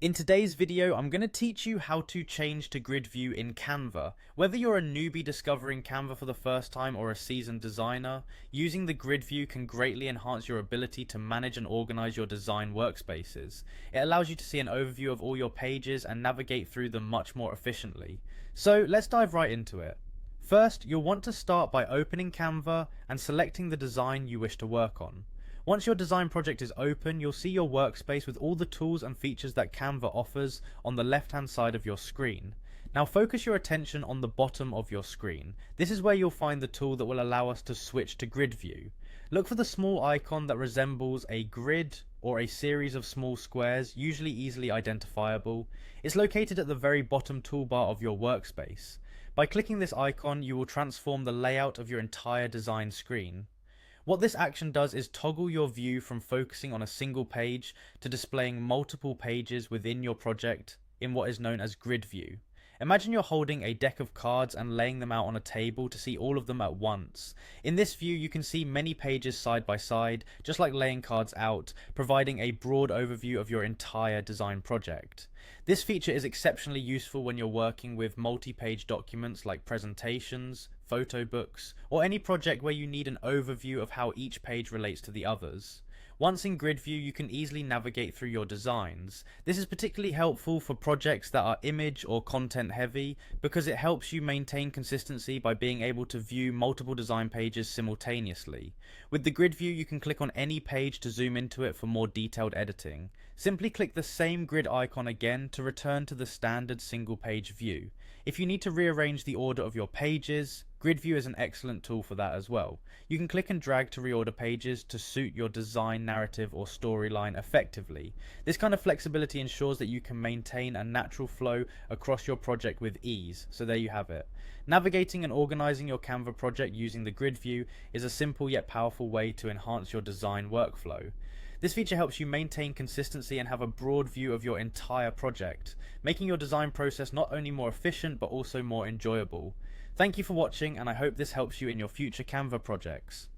In today's video, I'm going to teach you how to change to grid view in Canva. Whether you're a newbie discovering Canva for the first time or a seasoned designer, using the grid view can greatly enhance your ability to manage and organize your design workspaces. It allows you to see an overview of all your pages and navigate through them much more efficiently. So let's dive right into it. First, you'll want to start by opening Canva and selecting the design you wish to work on. Once your design project is open, you'll see your workspace with all the tools and features that Canva offers on the left-hand side of your screen. Now focus your attention on the bottom of your screen. This is where you'll find the tool that will allow us to switch to grid view. Look for the small icon that resembles a grid or a series of small squares, usually easily identifiable. It's located at the very bottom toolbar of your workspace. By clicking this icon, you will transform the layout of your entire design screen. What this action does is toggle your view from focusing on a single page to displaying multiple pages within your project in what is known as grid view. Imagine you're holding a deck of cards and laying them out on a table to see all of them at once. In this view, you can see many pages side by side, just like laying cards out, providing a broad overview of your entire design project. This feature is exceptionally useful when you're working with multi-page documents like presentations, photo books, or any project where you need an overview of how each page relates to the others. Once in grid view, you can easily navigate through your designs. This is particularly helpful for projects that are image or content heavy because it helps you maintain consistency by being able to view multiple design pages simultaneously. With the grid view, you can click on any page to zoom into it for more detailed editing. Simply click the same grid icon again to return to the standard single page view. If you need to rearrange the order of your pages, grid view is an excellent tool for that as well. You can click and drag to reorder pages to suit your design narrative or storyline effectively. This kind of flexibility ensures that you can maintain a natural flow across your project with ease. So there you have it. Navigating and organizing your Canva project using the grid view is a simple yet powerful way to enhance your design workflow. This feature helps you maintain consistency and have a broad view of your entire project, making your design process not only more efficient but also more enjoyable. Thank you for watching, and I hope this helps you in your future Canva projects.